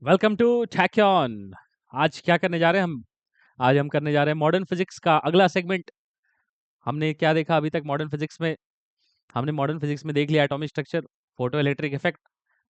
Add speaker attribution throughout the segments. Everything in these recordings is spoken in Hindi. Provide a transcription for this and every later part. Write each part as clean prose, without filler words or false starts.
Speaker 1: Welcome to टैक्योन। आज क्या करने जा रहे हैं हम? आज हम करने जा रहे हैं मॉडर्न फिजिक्स का अगला सेगमेंट। हमने क्या देखा अभी तक मॉडर्न फिजिक्स में? हमने मॉडर्न फिजिक्स में देख लिया atomic structure, photo electric effect,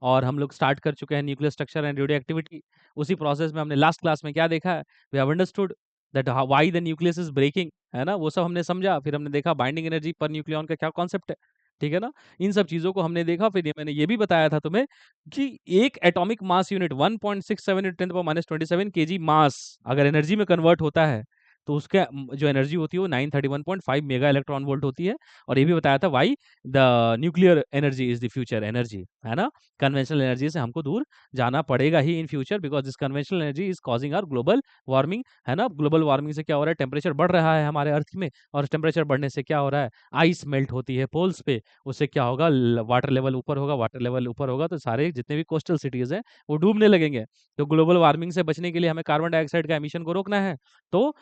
Speaker 1: और हम लोग स्टार्ट कर चुके हैं nuclear structure and radio activity. उसी प्रोसेस में हमने लास्ट क्लास में क्या देखा है? We have understood that why the nucleus is breaking, है ना? वो सब हमने समझा। फिर हमने देखा बाइंडिंग एनर्जी पर न्यूक्लियॉन का क्या कॉन्सेप्ट है, ठीक है ना? इन सब चीजों को हमने देखा। फिर मैंने ये भी बताया था तुम्हें कि एक एटॉमिक मास यूनिट 1.67 × 10⁻27 केजी मास अगर एनर्जी में कन्वर्ट होता है तो उसके जो एनर्जी होती है वो 931.5 मेगा इलेक्ट्रॉन वोल्ट होती है। और ये भी बताया था why the nuclear energy is the future energy, है ना? कन्वेंशनल एनर्जी से हमको दूर जाना पड़ेगा ही in future, because this conventional energy is causing our global warming, है ना? ग्लोबल वार्मिंग से क्या हो रहा है? टेम्परेचर बढ़ रहा है हमारे अर्थ में, और टेम्परेचर बढ़ने से क्या हो रहा है? आइस मेल्ट होती है पोल्स पे। उससे क्या होगा? वाटर लेवल ऊपर होगा। वाटर लेवल ऊपर होगा तो सारे जितने भी कोस्टल सिटीज हैं वो डूबने लगेंगे। तो ग्लोबल वार्मिंग से बचने के लिए हमें कार्बन डाइऑक्साइड का एमिशन को रोकना है। तो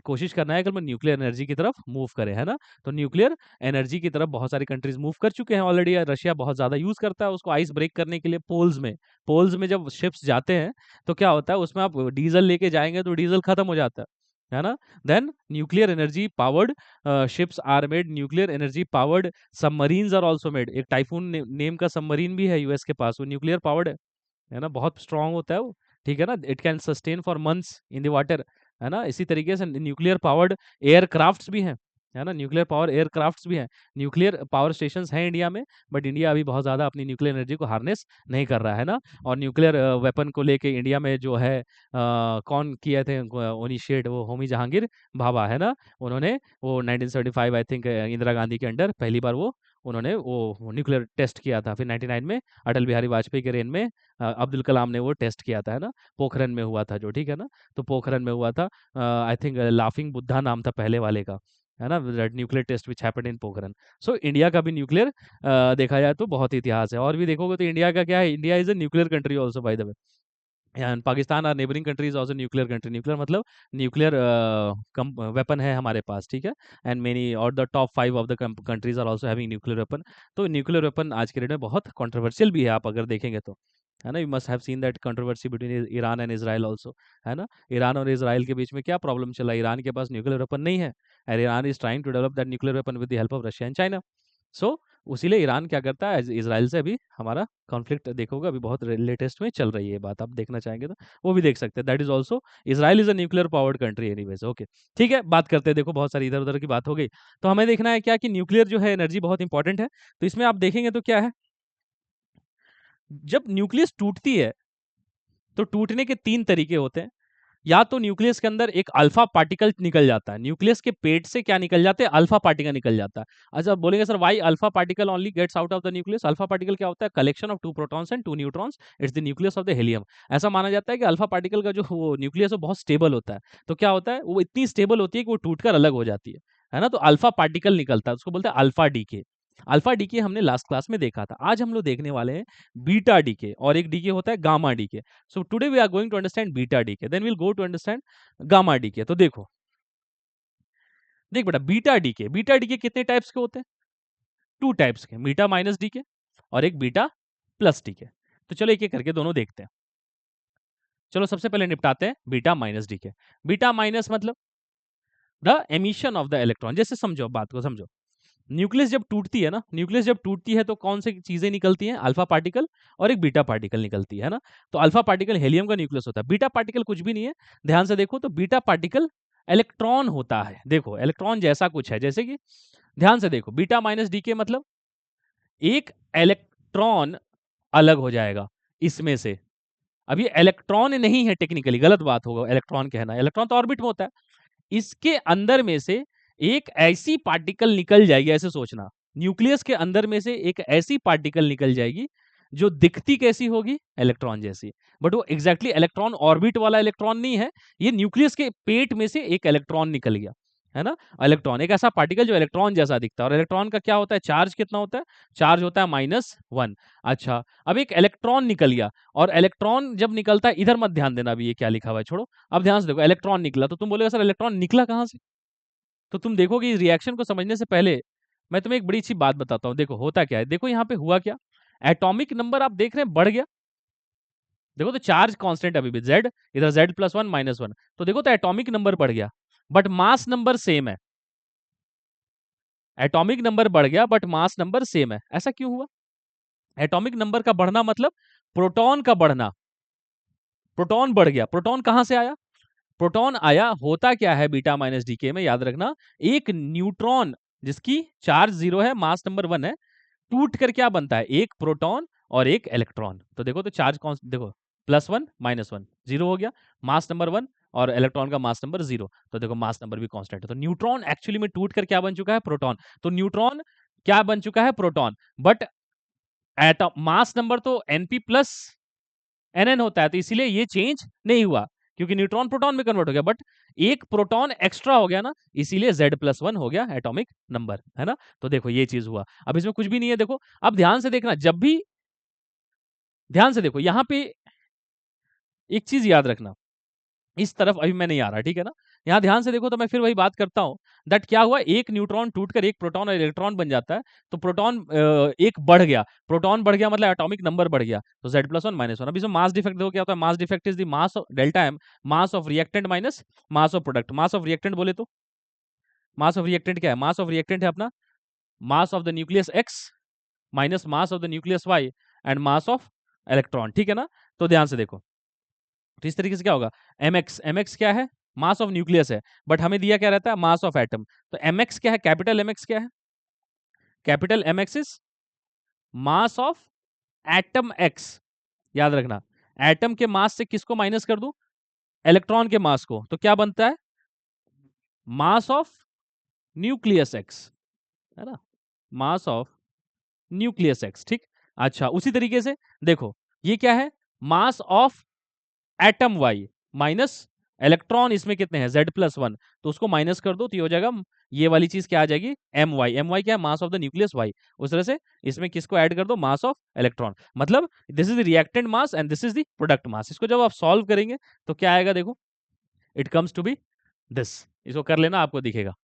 Speaker 1: कोशिश करना है कि हम न्यूक्लियर एनर्जी की तरफ मूव करें, है ना? तो न्यूक्लियर एनर्जी की तरफ बहुत सारी कंट्रीज मूव कर चुके हैं ऑलरेडी। रशिया बहुत ज्यादा यूज करता है उसको आइस ब्रेक करने के लिए पोल्स में जब शिप्स जाते हैं तो क्या होता है? उसमें आप डीजल लेके जाएंगे तो डीजल खत्म हो जाता है ना? Then nuclear energy powered ships are made, nuclear energy powered submarines are also made. एक टाइफून नेम का सबमरीन भी है यूएस के पास, वो न्यूक्लियर पावर्ड है ना? बहुत स्ट्रांग होता है वो, ठीक है ना? It can sustain for months in the water, है ना? इसी तरीके से न्यूक्लियर पावर्ड एयरक्राफ्ट्स भी हैं, है ना? न्यूक्लियर पावर एयरक्राफ्ट्स भी हैं। न्यूक्लियर पावर स्टेशंस हैं इंडिया में, बट इंडिया अभी बहुत ज़्यादा अपनी न्यूक्लियर एनर्जी को हार्नेस नहीं कर रहा है ना? और न्यूक्लियर वेपन को लेके इंडिया में जो है कौन किए थे इनिशिएट? वो होमी जहांगीर भाभा, है ना? उन्होंने वो 1975 आई थिंक इंदिरा गांधी के अंडर पहली बार वो उन्होंने वो न्यूक्लियर टेस्ट किया था। फिर 99 में अटल बिहारी वाजपेयी के रेन में अब्दुल कलाम ने वो टेस्ट किया था, है ना? पोखरन में हुआ था जो, ठीक है ना? तो पोखरन में हुआ था। आई थिंक लाफिंग बुद्धा नाम था पहले वाले का, है ना? Nuclear test which happened in Pokhran. So India का भी न्यूक्लियर देखा जाए तो बहुत इतिहास है। और भी देखोगे तो इंडिया का क्या है? India is a nuclear country also by the way, and Pakistan are neighbouring countries also nuclear country. Nuclear मतलब न्यूक्लियर वेपन है हमारे पास, ठीक है? एंड मेनी और the top 5 of the countries are also having nuclear weapon. तो न्यूक्लियर वेपन आज के डेट में बहुत कंट्रोवर्शियल भी है, आप अगर देखेंगे तो, है ना? You must have seen that controversy between Iran and Israel also, है ना? ईरान और इजराइल के बीच में क्या प्रॉब्लम चला? ईरान के पास न्यूक्लियर वेपन नहीं है, और Iran is trying to develop that nuclear weapon with the help of Russia and China. So उसीलिए ईरान क्या करता है? इसराइल से अभी हमारा कॉन्फ्लिक्ट देखोगे, अभी बहुत लेटेस्ट में चल रही है बात, आप देखना चाहेंगे तो वो भी देख सकते हैं। That is also, Israel is a nuclear powered country anyways. Okay, ठीक है, बात करते हैं। देखो बहुत सारी इधर उधर की बात हो गई, तो हमें देखना है क्या कि न्यूक्लियर जो है एनर्जी बहुत इंपॉर्टेंट है। तो इसमें आप देखेंगे तो क्या है? जब न्यूक्लियस टूटती है तो टूटने के तीन तरीके होते हैं। या तो न्यूक्लियस के अंदर एक अल्फा पार्टिकल निकल जाता है, न्यूक्लियस के पेट से क्या निकल जाते हैं? अल्फा पार्टिकल निकल जाता है। अच्छा, आप बोलेंगे sir why alpha particle only gets out of the nucleus? Alpha particle क्या होता है? Collection of two protons and two neutrons, it's the nucleus of the helium. ऐसा माना जाता है कि अल्फा पार्टिकल का जो वो न्यूक्लियस है बहुत स्टेबल होता है। तो क्या होता है? वो इतनी स्टेबल होती है कि वो टूटकर अलग हो जाती है ना? तो अल्फा पार्टिकल निकलता है, उसको बोलते हैं अल्फा डीके। अल्फा डीके हमने लास्ट क्लास में देखा था। आज हम लोग देखने वाले हैं बीटा डीके, और एक डीके होता है gamma decay. So today we are going to understand beta decay, then we'll go to understand gamma decay. तो देखो, देख बेटा, बीटा डीके कितने टाइप्स के होते हैं? टू टाइप्स के, बीटा माइनस डीके और एक बीटा प्लस डीके। तो चलो एक एक करके दोनों देखते हैं। चलो सबसे पहले निपटाते हैं beta minus decay. Beta minus मतलब the emission of the electron. जैसे समझो, बात को समझो। न्यूक्लियस जब टूटती है ना, न्यूक्लियस जब टूटती है तो कौन सी चीजें निकलती हैं? अल्फा पार्टिकल और एक बीटा पार्टिकल निकलती है ना? तो अल्फा पार्टिकल हेलियम का न्यूक्लियस होता है, बीटा पार्टिकल कुछ भी नहीं है। ध्यान से देखो तो बीटा पार्टिकल इलेक्ट्रॉन होता है। देखो इलेक्ट्रॉन जैसा कुछ है, जैसे कि ध्यान से देखो, बीटा माइनस डी के मतलब एक इलेक्ट्रॉन अलग हो जाएगा इसमें से। अब ये इलेक्ट्रॉन नहीं है, टेक्निकली गलत बात होगा इलेक्ट्रॉन कहना, इलेक्ट्रॉन तो ऑर्बिट में होता है। इसके अंदर में से एक ऐसी पार्टिकल निकल जाएगी, ऐसे सोचना, न्यूक्लियस के अंदर में से एक ऐसी पार्टिकल निकल जाएगी जो दिखती कैसी होगी? इलेक्ट्रॉन जैसी। बट वो एग्जैक्टली इलेक्ट्रॉन ऑर्बिट वाला इलेक्ट्रॉन नहीं है, ये न्यूक्लियस के पेट में से एक इलेक्ट्रॉन निकल गया, है ना? इलेक्ट्रॉन एक ऐसा पार्टिकल जो इलेक्ट्रॉन जैसा दिखता है। और इलेक्ट्रॉन का क्या होता है? चार्ज कितना होता है? चार्ज होता है -1। अच्छा, अब एक इलेक्ट्रॉन निकल गया, और इलेक्ट्रॉन जब निकलता है, इधर मत ध्यान देना अभी ये क्या लिखा हुआ है, छोड़ो। अब ध्यान से देखो, इलेक्ट्रॉन निकला तो तुम बोलेगा सर इलेक्ट्रॉन निकला कहां से? तो तुम देखोगे इस रिएक्शन को समझने से पहले मैं तुम्हें एक बड़ी अच्छी बात बताता हूँ। देखो होता क्या है, देखो यहाँ पे हुआ क्या, एटॉमिक नंबर आप देख रहे हैं बढ़ गया। देखो तो चार्ज कांस्टेंट अभी भी z, इधर z+1 -1, तो देखो तो एटॉमिक नंबर बढ़ गया बट मास नंबर सेम है। एटॉमिक नंबर बढ़ गया बट मास नंबर सेम है। ऐसा क्यों हुआ? एटॉमिक नंबर का बढ़ना मतलब प्रोटॉन का बढ़ना। प्रोटॉन बढ़ गया। प्रोटॉन कहां से आया? प्रोटॉन आया, होता क्या है बीटा माइनस डीके में, याद रखना, एक न्यूट्रॉन जिसकी चार्ज 0 है, मास नंबर 1 है, टूट कर क्या बनता है? एक प्रोटॉन और एक इलेक्ट्रॉन। तो देखो तो चार्ज कौन, देखो +1 -1 0 हो गया, मास नंबर 1 और इलेक्ट्रॉन का मास नंबर 0, तो देखो मास नंबर भी कांस्टेंट है। तो न्यूट्रॉन एक्चुअली में टूट कर क्या बन चुका है? प्रोटॉन। तो न्यूट्रॉन क्या बन चुका है? Proton. But atom mass number तो Np प्लस Nn होता है, तो इसीलिए ये चेंज नहीं हुआ क्योंकि न्यूट्रॉन प्रोटॉन में कन्वर्ट हो गया, बट एक प्रोटॉन एक्स्ट्रा हो गया ना, इसीलिए Z+1 हो गया एटॉमिक नंबर, है ना। तो देखो ये चीज हुआ। अब इसमें कुछ भी नहीं है, देखो अब ध्यान से देखना, जब भी ध्यान से देखो यहां पे एक चीज याद रखना, इस तरफ अभी मैं नहीं आ रहा, ठीक है ना। यहाँ ध्यान से देखो तो मैं फिर वही बात करता हूँ, दैट क्या हुआ, एक न्यूट्रॉन टूटकर एक प्रोटॉन और इलेक्ट्रॉन बन जाता है, तो प्रोटॉन एक बढ़ गया, प्रोटॉन बढ़ गया मतलब एटॉमिक नंबर बढ़ गया, तो Z+1 -1। अब इसमें मास डिफेक्ट देखो क्या होता है, mass defect is the mass of delta M, mass of reactant minus mass of product. Mass of reactant बोले तो मास ऑफ रिएक्टेंट क्या है? मास ऑफ रिएक्टेंट है अपना mass of the nucleus X minus mass of the nucleus Y and mass of electron, ठीक है ना। तो ध्यान से देखो, तो इस तरीके से क्या होगा, mx क्या है? मास ऑफ न्यूक्लियस है, बट हमें दिया क्या रहता है? Mass of atom. तो mx क्या है? कैपिटल mx क्या है? Capital mx is mass of atom x। याद रखना, एटम के मास से किसको माइनस कर दूं? इलेक्ट्रॉन के मास को, तो क्या बनता है? मास ऑफ न्यूक्लियस x, है ना, मास ऑफ न्यूक्लियस x, ठीक। अच्छा, उसी तरीके से देखो ये क्या है? Mass of atom y minus electron, इसमें कितने हैं? Z+1, तो उसको माइनस कर दो तो ये हो जाएगा, ये वाली चीज क्या आ जाएगी? my क्या है? Mass of the nucleus y। उस तरह से इसमें किसको ऐड कर दो? Mass of electron. मतलब this is the reactant mass and this is the product mass. इसको जब आप सॉल्व करेंगे तो क्या आएगा? देखो it comes to be this, इसको कर लेना, आपको दिखेगा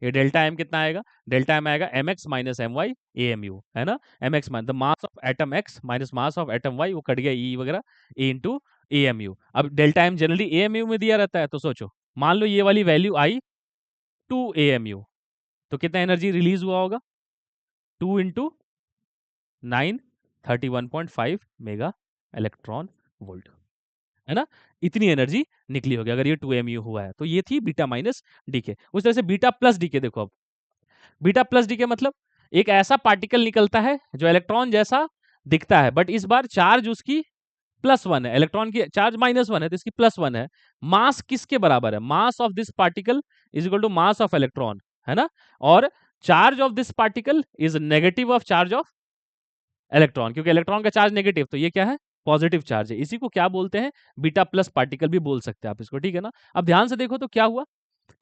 Speaker 1: ये डेल्टा एम कितना आएगा? डेल्टा एम आएगा mx माइनस my amu, है ना। mx minus the mass of atom x minus mass of atom y, वो कट गया e वगैरह, a इंटू amu। अब डेल्टा एम जनरली amu में दिया रहता है, तो सोचो मान लो ये वाली वैल्यू आई 2 amu, तो कितना एनर्जी रिलीज हुआ होगा? 2 इंटू 9 31.5 मेगा इलेक्ट्रॉन वोल्ट, है ना। इतनी एनर्जी निकली होगी अगर ये 2 amu हुआ है। तो ये थी बीटा माइनस डीके। उस तरह से बीटा प्लस डीके देखो, अब बीटा प्लस डी के मतलब एक ऐसा पार्टिकल निकलता है जो इलेक्ट्रॉन जैसा दिखता है, बट इस बार चार्ज उसकी +1 है, इलेक्ट्रॉन की चार्ज -1 है, तो इसकी +1 है। मास किसके बराबर है? Mass of this particle is equal to mass of electron, है ना। और charge of this particle is negative of charge of electron, क्योंकि इलेक्ट्रॉन का चार्ज नेगेटिव, तो ये क्या है? पॉजिटिव चार्ज है। इसी को क्या बोलते हैं? बीटा प्लस पार्टिकल भी बोल सकते हैं आप इसको, ठीक है ना। अब ध्यान से देखो तो क्या हुआ,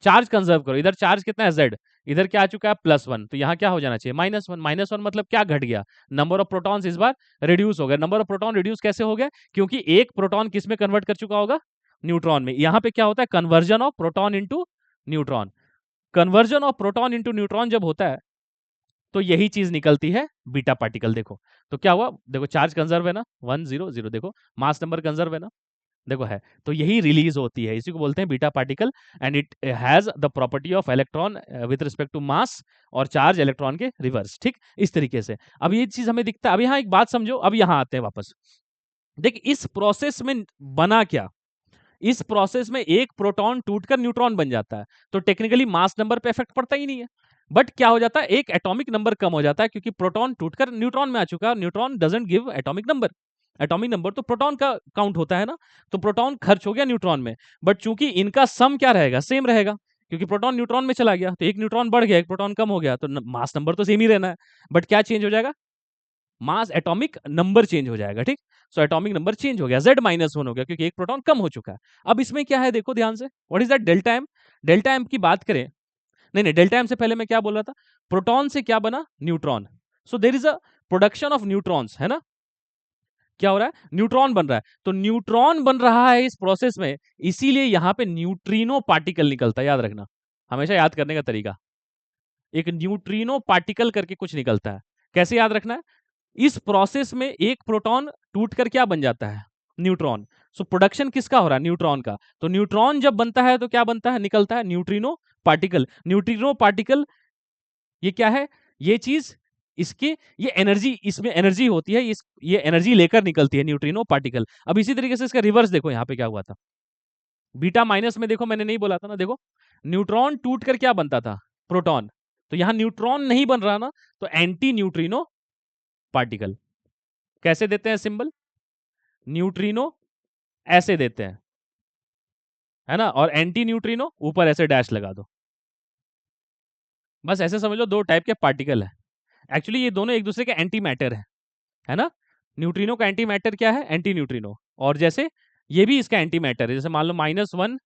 Speaker 1: चार्ज कंजर्व करो, इधर चार्ज कितना है? Z, इधर क्या आ चुका है? +1, तो यहाँ क्या हो जाना चाहिए? -1। -1 मतलब क्या घट गया? नंबर ऑफ प्रोटॉन्स इस बार रिड्यूस हो गया। नंबर ऑफ प्रोटॉन रिड्यूस कैसे हो गया? क्योंकि एक प्रोटॉन किस में कन्वर्ट कर चुका होगा? न्यूट्रॉन में। यहाँ पे क्या होता है? Conversion of proton into neutron. Conversion of proton into neutron जब होता है तो यही चीज निकलती है बीटा पार्टिकल। देखो तो क्या हुआ, देखो चार्ज कंजर्व है ना, 1 0 0, देखो मास नंबर कंजर्व है ना, देखो है, तो यही रिलीज होती है, इसी को बोलते हैं beta particle. And it has the property of electron with respect to mass और चार्ज इलेक्ट्रॉन के रिवर्स, ठीक। इस तरीके से अब ये चीज हमें दिखता है। अब यहाँ एक बात समझो, अब यहाँ आते हैं वापस। देख इस प्रोसेस में बना क्या, इस प्रोसेस में एक प्रोटॉन टूटकर न्यूट्रॉन बन जाता है, तो टेक्निकली मास नंबर पे इफेक्ट पड़ता ही नहीं है, बट क्या हो जाता है? एक एटॉमिक नंबर कम हो जाता है, क्योंकि प्रोटॉन टूटकर न्यूट्रॉन में आ चुका है, और neutron doesn't give atomic number. Atomic number तो प्रोटॉन का काउंट होता है ना, तो प्रोटॉन खर्च हो गया न्यूट्रॉन में, बट चूंकि इनका सम क्या रहेगा? सेम रहेगा, क्योंकि प्रोटॉन न्यूट्रॉन में चला गया, तो एक न्यूट्रॉन बढ़ गया, एक प्रोटॉन कम हो गया, तो मास नंबर तो सेम ही रहना है, बट क्या चेंज हो जाएगा? मास एटॉमिक नंबर चेंज हो जाएगा, ठीक। सो एटॉमिक नंबर चेंज हो गया, Z-1 हो गया, क्योंकि एक प्रोटॉन कम हो चुका है। अब इसमें क्या है देखो ध्यान से, what is that? Delta M. Delta M की बात करें, नहीं नहीं, डेल्टा एम से पहले मैं क्या बोल रहा था? प्रोटॉन से क्या बना? Neutron. So there is a production of neutrons, है ना। क्या हो रहा है? न्यूट्रॉन बन रहा है, तो न्यूट्रॉन बन रहा है इस प्रोसेस में, इसीलिए यहां पे न्यूट्रिनो पार्टिकल निकलता है। याद रखना, हमेशा याद करने का तरीका, एक न्यूट्रिनो पार्टिकल करके कुछ निकलता है। कैसे याद रखना है? इस प्रोसेस में एक प्रोटॉन टूटकर क्या बन जाता है? न्यूट्रॉन। सो प्रोडक्शन किसका हो रहा है? न्यूट्रॉन का। तो न्यूट्रॉन जब बनता है तो क्या बनता है? निकलता है न्यूट्रिनो पार्टिकल। न्यूट्रिनो पार्टिकल ये क्या है? ये चीज इसके ये एनर्जी, इसमें एनर्जी होती है, ये एनर्जी लेकर निकलती है न्यूट्रिनो पार्टिकल। अब इसी तरीके से इसका रिवर्स देखो, यहाँ पे क्या हुआ था। बीटा माइनस में देखो, मैंने नहीं बोला था ना, देखो न्यूट्रॉन टूट कर क्या बनता था? प्रोटॉन। तो यहां न्यूट्रॉन नहीं बन रहा ना, तो एंटी न्यूट्रिनो पार्टिकल। कैसे देते हैं सिंबल? न्यूट्रिनो ऐसे देते हैं, है ना, और एंटी न्यूट्रिनो ऊपर ऐसे डैश लगा दो। बस ऐसे समझ लो, दो टाइप के पार्टिकल है। एक्चुअली ये दोनों एक दूसरे के एंटी मैटर है ना। न्यूट्रिनो का एंटी मैटर क्या है? Anti neutrino. और जैसे ये भी इसका एंटी मैटर है, जैसे मान लो -1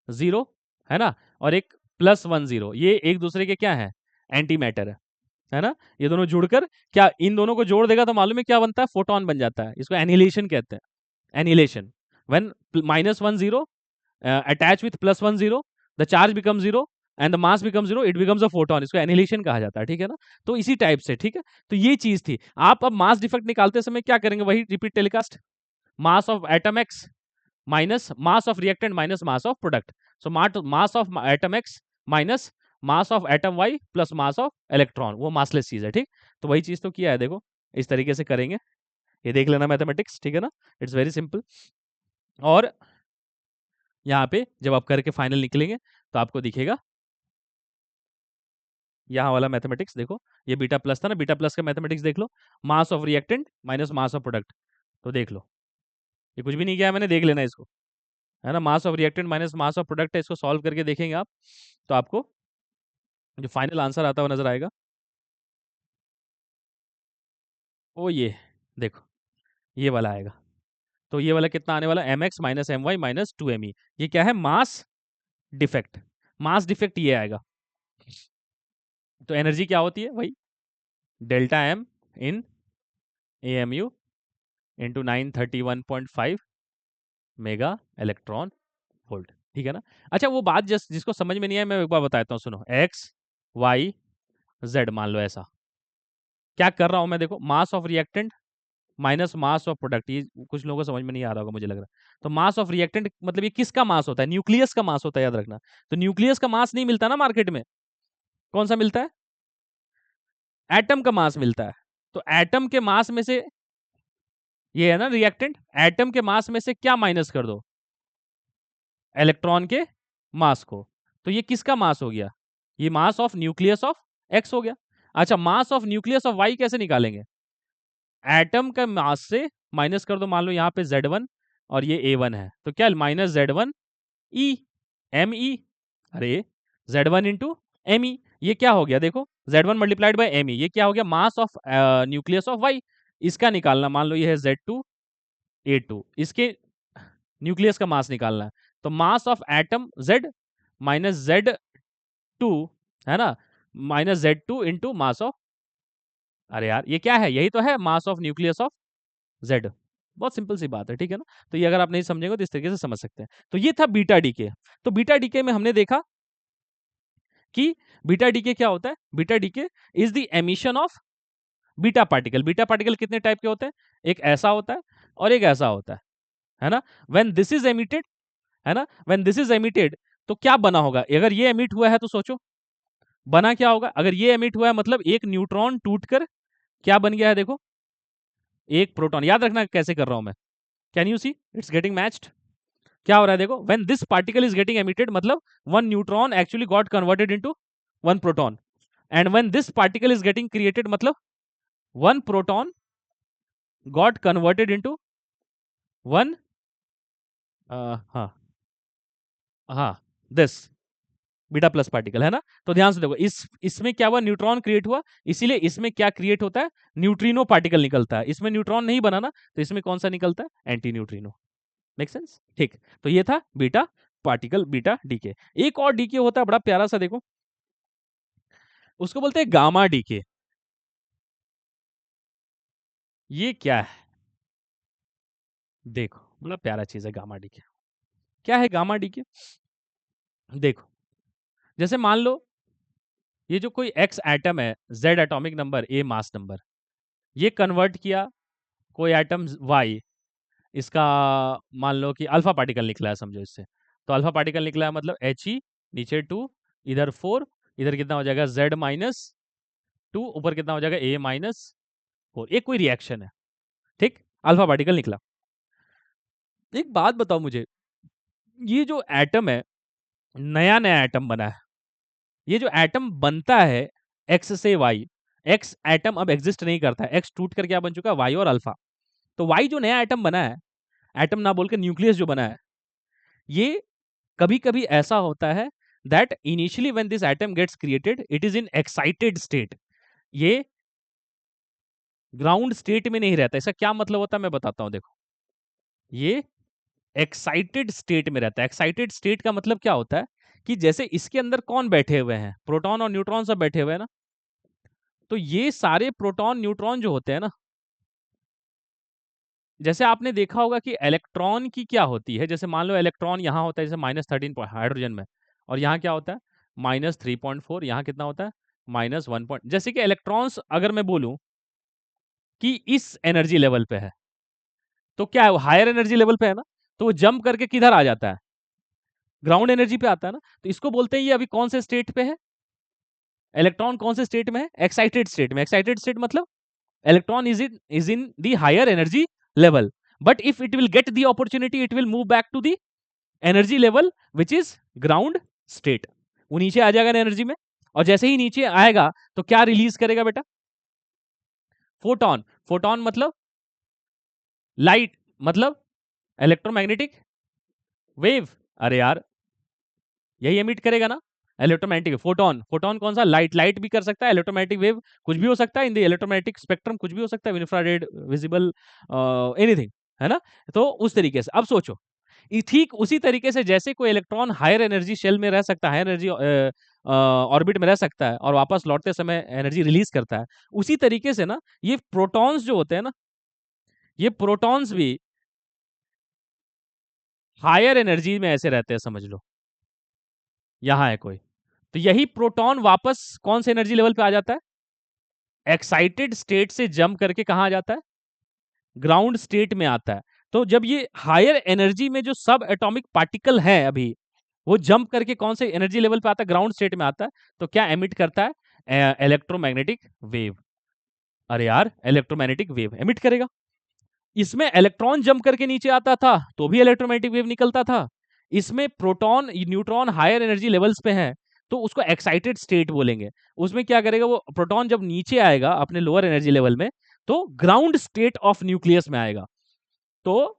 Speaker 1: 0, है ना, और एक +1 0, ये एक दूसरे के क्या है? एंटी मैटर है ना। ये दोनों जुड़कर क्या, इन दोनों को जोड़ देगा तो मालूम है क्या बनता है? फोटोन बन जाता है। इसको एनिहिलेशन कहते हैं। Annihilation, when -1 0 attach with +1 0, the charge becomes 0 and the mass becomes 0, it becomes a photon। इसको एनिहिलेशन कहा जाता है, ठीक है ना। तो इसी टाइप से, ठीक है। तो ये चीज थी। आप अब मास डिफेक्ट निकालते समय क्या करेंगे? वही repeat telecast, mass of atom X minus mass of reactant minus mass of product. So mass of atom X minus mass of atom Y plus mass of electron, वो मासलेस चीज है, ठीक। तो वही चीज तो किया है, देखो इस तरीके से करेंगे, ये देख लेना मैथमेटिक्स, ठीक है ना। It's very simple. और यहाँ पे जब आप करके फाइनल निकलेंगे तो आपको दिखेगा, यहाँ वाला मैथमेटिक्स देखो, ये बीटा प्लस था ना, बीटा प्लस का मैथमेटिक्स देख लो, mass of reactant minus mass of product. तो देख लो, ये कुछ भी नहीं किया है मैंने, देख लेना इसको, है ना। मास of reactant minus mass of product है, इसको सॉल्व करके देखेंगे आप, तो आपको जो फाइनल आंसर आता हुआ नजर आएगा वो ये देखो, ये वाला आएगा। तो ये वाला कितना आने वाला? mx minus M Y minus 2me। ये क्या है? Mass defect. मास डिफेक्ट ये आएगा। तो एनर्जी क्या होती है? वही डेल्टा एम इन AMU into 931.5 mega electron volt, ठीक है ना। अच्छा, वो बात जिसको समझ में नहीं आया, मैं एक बार बताता हूँ, सुनो। एक्स वाई जेड मान लो ऐसा, क्या कर रहा हूं मैं? देखो, मास of reactant minus mass of product, ये कुछ लोगों को समझ में नहीं आ रहा होगा मुझे लग रहा है। तो मास ऑफ रिएक्टेंट मतलब ये किसका मास होता है? न्यूक्लियस का मास होता है, याद रखना। तो न्यूक्लियस का मास नहीं मिलता ना मार्केट में, कौन सा मिलता है? एटम का मास मिलता है। तो एटम के मास में से, ये है ना रिएक्टेंट, एटम के मास में से क्या माइनस कर दो? इलेक्ट्रॉन के मास को। तो ये किसका मास हो गया? ये mass of nucleus of X हो गया। अच्छा, mass of nucleus of Y कैसे निकालेंगे? एटम का मास से माइनस कर दो, मान लो यहाँ पे Z1 और ये A1 है, तो क्या -Z1 E ME। अरे Z1 इंटू ME, ये क्या हो गया? देखो Z1 मल्टीप्लाइड बाई ME, ये क्या हो गया? Mass of nucleus of Y. इसका निकालना, मान लो ये है Z2 A2, इसके न्यूक्लियस का मास निकालना है। तो मास of atom Z minus Z2, है ना, minus Z2 into mass of, अरे यार ये क्या है? यही तो है mass of nucleus of Z। बहुत सिंपल सी बात है, ठीक है ना। तो ये अगर आप नहीं समझेंगे तो इस तरीके से समझ सकते हैं। तो ये था बीटा डीके। तो बीटा डीके में हमने देखा कि बीटा डीके क्या होता है? Beta decay is the emission of beta particle. Beta particle कितने टाइप के होते हैं? एक ऐसा होता है और एक ऐसा होता है ना। व्हेन दिस इज एमिटेड, है ना, व्हेन दिस इज एमिटेड, तो क्या बना होगा? अगर ये एमिट हुआ है तो सोचो बना क्या होगा? अगर ये एमिट हुआ है मतलब एक न्यूट्रॉन टूटकर क्या बन गया है? देखो, एक प्रोटॉन। याद रखना कैसे कर रहा हूं मैं। Can you see it's getting matched? क्या हो रहा है? देखो, when this particle is getting emitted मतलब one neutron actually got converted into one proton, and when this particle is getting created मतलब one proton got converted into one, हाँ हाँ, दिस बीटा प्लस पार्टिकल, है ना। तो ध्यान से देखो, इसमें क्या हुआ? न्यूट्रॉन क्रिएट हुआ, इसीलिए इसमें क्या क्रिएट होता है? न्यूट्रिनो पार्टिकल निकलता है। इसमें न्यूट्रॉन नहीं बना ना, तो इसमें कौन सा निकलता है? Anti neutrino. Make sense? ठीक। तो ये था बीटा पार्टिकल, बीटा डीके। एक और डीके होता है बड़ा प्यारा सा, देखो उसको बोलते हैं गामा डीके। ये क्या है? देखो बड़ा प्यारा चीज है गामा डीके। क्या है गामा डीके? देखो, जैसे मान लो ये जो कोई एक्स एटम है, जेड एटॉमिक नंबर, ए मास नंबर, ये कन्वर्ट किया कोई एटम वाई इसका मान लो कि अल्फा पार्टिकल निकला है, समझो इससे। तो अल्फा पार्टिकल निकला है मतलब He, नीचे 2, इधर 4, इधर कितना हो जाएगा Z-2, ऊपर कितना हो जाएगा A-4। एक कोई रिएक्शन है, ठीक, अल्फा पार्टिकल निकला। एक बात बताओ मुझे, ये जो एटम है, नया नया एटम बना है, ये जो एटम बनता है एक्स से वाई, एक्स एटम अब एग्जिस्ट नहीं करता है, एक्स टूट कर क्या बन चुका है, वाई और अल्फा। तो वाई जो नया एटम बना है, एटम ना बोल के न्यूक्लियस जो बना है, ये कभी कभी ऐसा होता है that initially when this atom gets created it is in excited state, ये ग्राउंड स्टेट में नहीं रहता। इसका क्या मतलब होता है मैं बताता हूं, देखो, ये एक्साइटेड स्टेट में रहता है। एक्साइटेड स्टेट का मतलब क्या होता है कि जैसे इसके अंदर कौन बैठे हुए हैं, प्रोटॉन और न्यूट्रॉन सब बैठे हुए हैं ना, तो ये सारे प्रोटॉन न्यूट्रॉन जो होते हैं ना, जैसे आपने देखा होगा कि इलेक्ट्रॉन की क्या होती है, जैसे मान लो इलेक्ट्रॉन यहाँ होता है जैसे -13 हाइड्रोजन में, और यहाँ क्या होता है -3.4, यहाँ कितना होता है -1 पॉइंट। जैसे कि इलेक्ट्रॉन्स अगर मैं बोलूं कि इस एनर्जी लेवल पे है, तो क्या है वो हायर एनर्जी लेवल पे है ना, तो वो जंप करके किधर आ जाता है, ग्राउंड एनर्जी पे आता है ना। तो इसको बोलते हैं ये अभी कौन से स्टेट पे है, इलेक्ट्रॉन कौन से स्टेट में है, एक्साइटेड स्टेट में। एक्साइटेड स्टेट मतलब electron is in the higher energy level, but if it will get the opportunity it will move back to the energy level which is ground state, वो नीचे आ जाएगा एनर्जी में। और जैसे ही नीचे आएगा तो क्या रिलीज करेगा बेटा, फोटोन। फोटोन मतलब लाइट, मतलब इलेक्ट्रोमैग्नेटिक वेव। अरे यार यही एमिट करेगा ना, इलेक्ट्रोमैग्नेटिक फोटोन। फोटोन कौन सा, लाइट। लाइट भी कर सकता है, इलेक्ट्रोमैग्नेटिक वेव कुछ भी हो सकता है, इन द इलेक्ट्रोमैग्नेटिक स्पेक्ट्रम कुछ भी हो सकता है, इंफ्रारेड, विजिबल, एनीथिंग, है ना। तो उस तरीके से अब सोचो, ठीक उसी तरीके से जैसे कोई इलेक्ट्रॉन हायर एनर्जी शेल में रह सकता है, हायर एनर्जी ऑर्बिट में रह सकता है और वापस लौटते समय एनर्जी रिलीज करता है, उसी तरीके से ना ये प्रोटॉन्स जो होते हैं ना, ये प्रोटॉन्स भी हायर एनर्जी में ऐसे रहते हैं, समझ लो यहां है कोई, तो यही प्रोटॉन वापस कौन से एनर्जी लेवल पे आ जाता है, एक्साइटेड स्टेट से जंप करके कहां आ जाता है, ग्राउंड स्टेट में आता है। तो जब ये हायर एनर्जी में जो सब एटॉमिक पार्टिकल है अभी, वो जंप करके कौन से एनर्जी लेवल पे आता है, ग्राउंड स्टेट में आता है, तो क्या एमिट करता है, इलेक्ट्रोमैग्नेटिक वेव। अरे यार इलेक्ट्रोमैग्नेटिक वेव एमिट करेगा। इसमें इलेक्ट्रॉन जंप करके नीचे आता था तो भी इलेक्ट्रोमैग्नेटिक वेव निकलता था। इसमें proton neutron higher energy levels पे है तो उसको एक्साइटेड स्टेट बोलेंगे। उसमें क्या करेगा, वो प्रोटॉन जब नीचे आएगा अपने लोअर एनर्जी लेवल में तो ग्राउंड स्टेट ऑफ न्यूक्लियस में आएगा। तो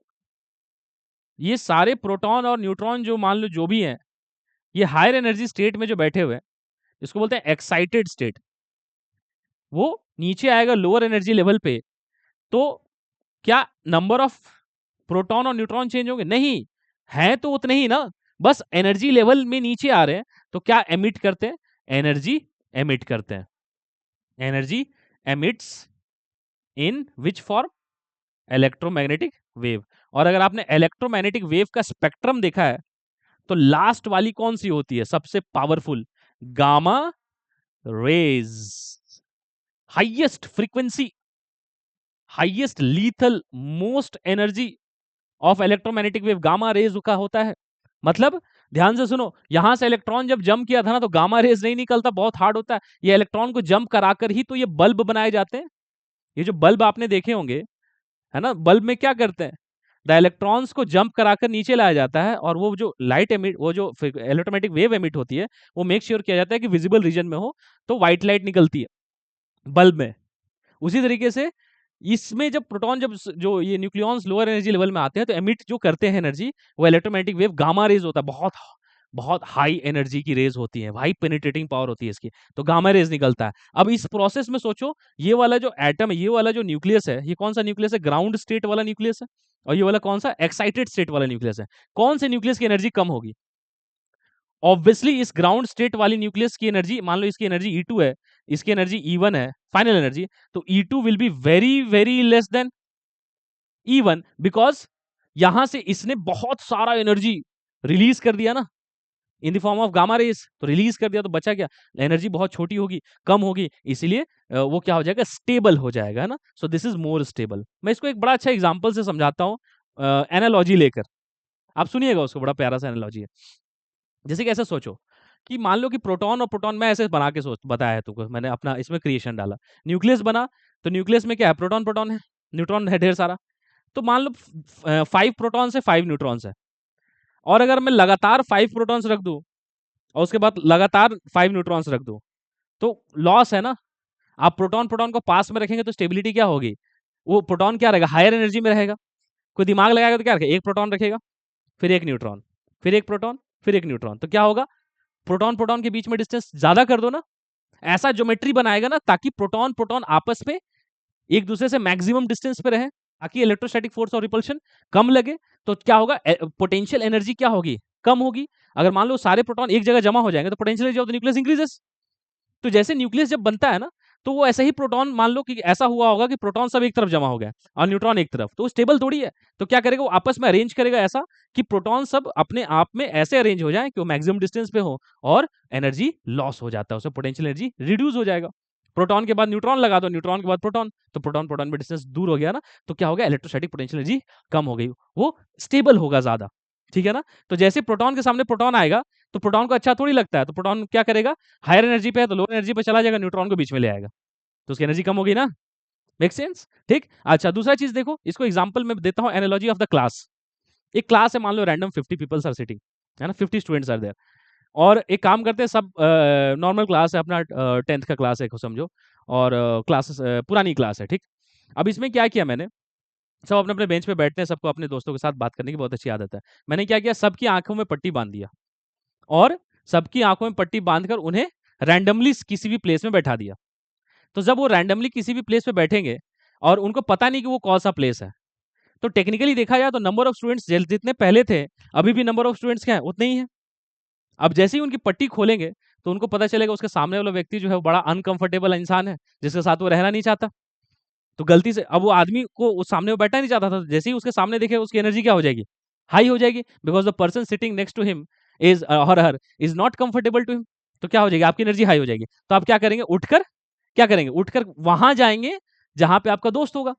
Speaker 1: ये सारे प्रोटॉन और न्यूट्रॉन जो मान लो जो भी हैं, ये हायर एनर्जी स्टेट में जो बैठे हुए हैं, इसको बोलते हैं एक्साइटेड स्टेट। वो नीचे आएगा लोअर एनर्जी लेवल पे, तो क्या नंबर ऑफ प्रोटॉन और न्यूट्रॉन चेंज होंगे, नहीं, है तो उतने ही ना, बस एनर्जी लेवल में नीचे आ रहे हैं। तो क्या एमिट करते हैं, एनर्जी एमिट करते हैं। Energy emits in which form, electromagnetic wave. और अगर आपने इलेक्ट्रोमैग्नेटिक वेव का स्पेक्ट्रम देखा है तो लास्ट वाली कौन सी होती है सबसे powerful, gamma rays. Highest frequency, highest lethal, most energy of electromagnetic wave gamma rays का होता है। मतलब ध्यान से सुनो, यहां से इलेक्ट्रॉन जब जंप किया था ना तो गामा रेज नहीं निकलता, बहुत हार्ड होता है। ये इलेक्ट्रॉन को जंप कराकर ही तो ये बल्ब बनाए जाते हैं। ये जो बल्ब आपने देखे होंगे, है ना, बल्ब में क्या करते हैं, द इलेक्ट्रॉन्स को जंप कराकर नीचे लाया जाता है और वो जो लाइट एमिट, वो जो इलेक्ट्रोमैग्नेटिक वेव एमिट होती है, वो मेक श्योर किया जाता है कि विजिबल रीजन में हो, तो व्हाइट लाइट निकलती है बल्ब में। उसी तरीके से इसमें जब प्रोटॉन, जब जो ये न्यूक्लियॉन्स लोअर एनर्जी लेवल में आते हैं तो एमिट जो करते हैं एनर्जी, वो इलेक्ट्रोमैग्नेटिक वेव गामा रेज होता है। बहुत बहुत हाई एनर्जी की रेज होती है, हाई पेनिट्रेटिंग पावर होती है इसकी, तो गामा रेज निकलता है। अब इस प्रोसेस में सोचो, ये वाला जो एटम है, ये वाला जो न्यूक्लियस है, ये कौन सा न्यूक्लियस है, ग्राउंड स्टेट वाला न्यूक्लियस है, और ये वाला कौन सा, एक्साइटेड स्टेट वाला न्यूक्लियस है। कौन से न्यूक्लियस की एनर्जी कम होगी, ऑब्वियसली इस ग्राउंड स्टेट वाली न्यूक्लियस की एनर्जी, मान लो इसकी एनर्जी E2 है, इसकी एनर्जी E1 है, फाइनल एनर्जी, तो E2 will be very very less than E1, because यहां से इसने बहुत सारा एनर्जी रिलीज कर दिया ना, in the form of gamma rays, तो रिलीज कर दिया तो बचा क्या, एनर्जी बहुत छोटी होगी, कम होगी, इसीलिए वो क्या हो जाएगा, स्टेबल हो जाएगा, है ना। So this is more stable. मैं इसको एक बड़ा अच्छा एग्जांपल से समझाता हूं, एनालॉजी लेकर, आप सुनिएगा उसको, बड़ा प्यारा सा एनालॉजी है। जैसे कि ऐसे सोचो कि मान लो कि प्रोटॉन और प्रोटॉन, मैं ऐसे बना के सोच बताया है तुमको, मैंने अपना इसमें क्रिएशन डाला। न्यूक्लियस बना, तो न्यूक्लियस में क्या है, प्रोटॉन प्रोटॉन है, न्यूट्रॉन है ढेर सारा। तो मान लो 5 प्रोटॉन से 5 न्यूट्रॉन्स है, और अगर मैं लगातार 5 प्रोटॉन्स रख दूं और उसके बाद लगातार 5 न्यूट्रॉन्स रख दूं, तो लॉस है ना। आप प्रोटॉन प्रोटॉन को पास में रखेंगे तो स्टेबिलिटी क्या होगी, वो प्रोटॉन क्या रहेगा, हायर एनर्जी में रहेगा। कोई दिमाग लगाएगा तो क्या रखेगा, एक प्रोटॉन रखेगा, फिर एक न्यूट्रॉन, फिर एक प्रोटॉन, फिर एक न्यूट्रॉन, तो क्या होगा, प्रोटॉन प्रोटॉन के बीच में डिस्टेंस ज्यादा कर दो ना। ऐसा ज्योमेट्री बनाएगा ना ताकि प्रोटॉन प्रोटॉन आपस में एक दूसरे से मैक्सिमम डिस्टेंस पे रहे, ताकि इलेक्ट्रोस्टैटिक फोर्स और रिपल्शन कम लगे। तो क्या होगा, पोटेंशियल एनर्जी क्या होगी, कम होगी। अगर मान लो सारे प्रोटॉन एक जगह जमा हो जाएंगे तो potential energy of the nucleus increases. तो जैसे न्यूक्लियस जब बनता है ना, तो वो ऐसे ही प्रोटॉन, मान लो कि ऐसा हुआ होगा कि प्रोटॉन सब एक तरफ जमा हो गया और न्यूट्रॉन एक तरफ, तो वो स्टेबल थोड़ी है। तो क्या करेगा, वो आपस में अरेंज करेगा ऐसा कि प्रोटॉन सब अपने आप में ऐसे अरेंज हो जाए कि वो मैक्सिमम डिस्टेंस पे हो, और एनर्जी लॉस हो जाता है, उससे पोटेंशियल एनर्जी रिड्यूस हो जाएगा। प्रोटॉन के बाद न्यूट्रॉन लगा दो, न्यूट्रॉन के बाद प्रोटॉन, तो प्रोटॉन प्रोटॉन में डिस्टेंस दूर हो गया ना, तो क्या हो गया, इलेक्ट्रोस्टैटिक पोटेंशियल एनर्जी कम हो गई, वो स्टेबल होगा ज्यादा। ठीक है ना। तो जैसे प्रोटॉन के सामने प्रोटॉन आएगा, तो प्रोटॉन को अच्छा थोड़ी लगता है, तो प्रोटॉन क्या करेगा, हायर एनर्जी पे है तो लो एनर्जी पे चला जाएगा, न्यूट्रॉन को बीच में ले आएगा, तो उसकी एनर्जी कम होगी ना। मेक सेंस, ठीक। अच्छा, दूसरा चीज देखो, इसको एग्जांपल में देता हूं, एनालॉजी ऑफ द क्लास। एक क्लास है, मान लो रैंडम 50 पीपल्स आर सिटिंग, है ना, 50 स्टूडेंट्स आर देयर। और एक काम करते हैं, सब नॉर्मल क्लास है अपना, 10th का क्लास है समझो, और क्लासेस पुरानी क्लास है, ठीक। अब इसमें क्या किया मैंने, सब अपने अपने बेंच पे बैठते हैं, सबको अपने दोस्तों के साथ बात करने की बहुत अच्छी आदत है। मैंने क्या किया, सबकी आंखों में पट्टी बांध दिया, और सबकी आंखों में पट्टी बांधकर उन्हें रैंडमली किसी भी प्लेस में बैठा दिया। तो जब वो रैंडमली किसी भी प्लेस पे बैठेंगे और उनको पता नहीं कि वो कौन सा प्लेस है, तो टेक्निकली देखा जाए तो नंबर ऑफ स्टूडेंट्स जितने पहले थे, अभी भी नंबर ऑफ स्टूडेंट्स क्या है, उतने ही है। अब जैसे ही उनकी पट्टी खोलेंगे, तो उनको पता चलेगा उसके सामने वाला व्यक्ति जो है वो बड़ा अनकंफर्टेबल इंसान है, जिसके साथ वो रहना नहीं चाहता। तो गलती से अब वो आदमी को उस सामने वो बैठना नहीं चाहता था, तो जैसे ही उसके सामने देखे, उसकी एनर्जी क्या हो जाएगी, हाई हो जाएगी, because the person sitting next to him is और her is not comfortable to him. तो क्या हो जाएगी, आपकी एनर्जी हाई हो जाएगी। तो आप क्या करेंगे, उठकर क्या करेंगे, उठकर वहां जाएंगे जहां पे आपका दोस्त होगा।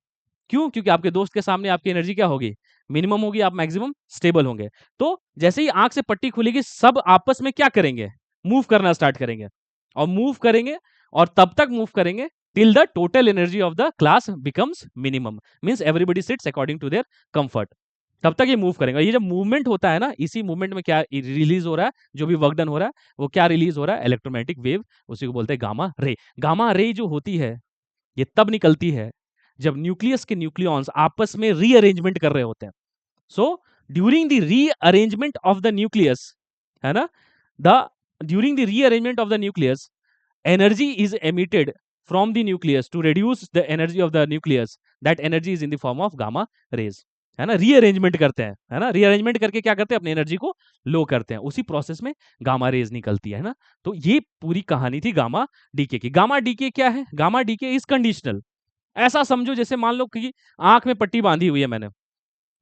Speaker 1: क्यों, क्योंकि आपके दोस्त के सामने आपकी एनर्जी क्या होगी, मिनिमम होगी, आप मैक्सिमम स्टेबल होंगे। तो जैसे ही आंख से पट्टी खुलेगी, सब आपस में क्या करेंगे, मूव करना स्टार्ट करेंगे, और मूव करेंगे, और तब तक मूव करेंगे till the total energy of the class becomes minimum, means everybody sits according to their comfort। तब तक ये मूव करेंगे। ये जब मूवमेंट होता है ना, इसी मूवमेंट में क्या रिलीज हो रहा है, जो भी वर्क डन हो रहा है, वो क्या रिलीज हो रहा है, इलेक्ट्रोमैग्नेटिक वेव, उसी को बोलते हैं गामा रे। गामा रे जो होती है, ये तब निकलती है जब न्यूक्लियस के न्यूक्लियॉन्स आपस में रीअरेंजमेंट कर रहे होते हैं। So during the rearrangement of the nucleus, है ना, the during the rearrangement of the nucleus, energy is emitted from the nucleus to reduce the energy of the nucleus, that energy is in the form of gamma rays, है ना। रीअरेंजमेंट करते हैं, है ना, रीअरेंजमेंट करके क्या करते हैं, अपनी एनर्जी को लो करते हैं, उसी प्रोसेस में गामा रेज निकलती है ना। तो ये पूरी कहानी थी गामा डीके की। गामा डीके क्या है, गामा डीके इज कंडीशनल। ऐसा समझो जैसे मान लो कि आंख में पट्टी बांधी हुई है मैंने,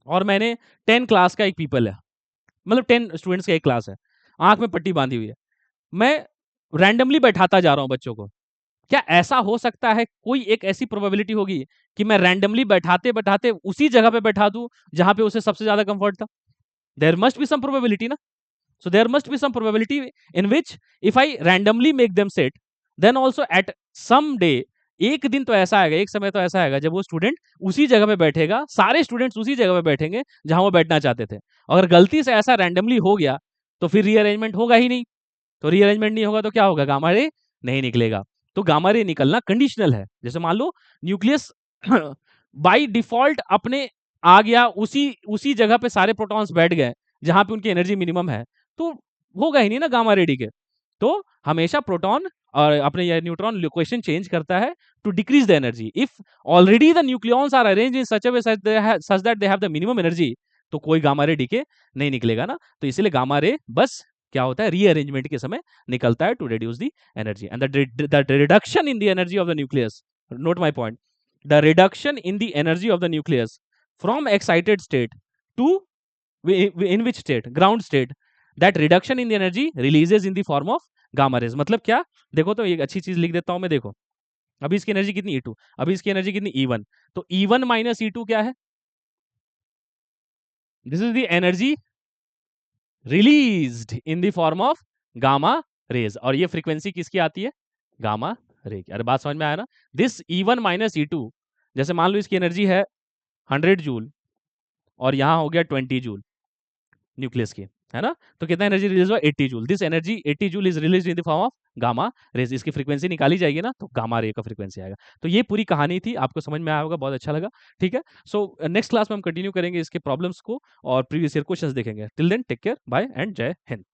Speaker 1: और मैंने 10 क्लास का एक पीपल है, मतलब 10 स्टूडेंट्स का एक क्लास है, आंख में पट्टी बांधी हुई है, मैं रैंडमली बैठाता जा रहा हूं बच्चों को। क्या ऐसा हो सकता है, कोई एक ऐसी प्रोबेबिलिटी होगी कि मैं रैंडमली बैठाते बैठाते उसी जगह पे बैठा दूं जहां पे उसे सबसे ज्यादा कंफर्ट था। There must be some probability ना। So there must be some probability in which if I randomly make them set, then also at some day, एक दिन तो ऐसा आएगा, एक समय तो ऐसा आएगा जब वो स्टूडेंट उसी जगह पे बैठेगा, सारे स्टूडेंट्स उसी जगह पे बैठेंगे जहां वो बैठना चाहते थे। अगर गलती से ऐसा रैंडमली हो गया, तो फिर रीअरेंजमेंट होगा ही नहीं। तो रीअरेंजमेंट नहीं होगा तो क्या होगा, गामा रे नहीं निकलेगा। तो गामा रे निकलना कंडीशनल है। जैसे मान लो न्यूक्लियस बाय डिफॉल्ट अपने आ गया, उसी उसी जगह पे सारे प्रोटॉन्स बैठ गए जहां पे उनकी एनर्जी मिनिमम है, तो होगा ही नहीं ना गामा रे डी के। तो हमेशा प्रोटॉन और अपने ये न्यूट्रॉन लोकेशन चेंज करता है to decrease the energy. If already the nucleons are arranged in such a way such that they have the minimum energy, तो कोई गामा रे डीके नहीं निकलेगा ना। तो इसीलिए गामा रे बस क्या होता है, रीअरेंजमेंट के समय निकलता है to reduce the energy. And the reduction in the energy of the nucleus, note my point, the reduction in the energy of the nucleus from excited state to in which state, ground state, that reduction in the energy releases in the form of gamma rays। मतलब क्या, देखो तो एक अच्छी चीज लिख देता हूं मैं, देखो अभी इसकी एनर्जी कितनी E2, अभी इसकी एनर्जी कितनी E1, तो E1 माइनस E2 क्या है, this is the energy released in the form of gamma rays, और ये फ्रीक्वेंसी किसकी आती है? गामा रे की। अरे बात समझ में आया ना? दिस E1 माइनस E2, जैसे मान लो इसकी एनर्जी है 100 जूल और यहाँ हो गया 20 जूल न्यूक्लियस की, है ना? तो कितना एनर्जी रिलीज हुआ? 80 joule. This energy 80 joule is release in the form of gamma rays. इसकी फ्रीक्वेंसी निकाली जाएगी ना, तो गामा रे का फ्रीक्वेंसी आएगा। तो ये पूरी कहानी थी, आपको समझ में आया होगा, बहुत अच्छा लगा। ठीक है, सो नेक्स्ट क्लास में हम कंटिन्यू करेंगे इसके प्रॉब्लम्स को और प्रीवियस ईयर क्वेश्चंस देखेंगे। Till then take care, bye and Jai Hind.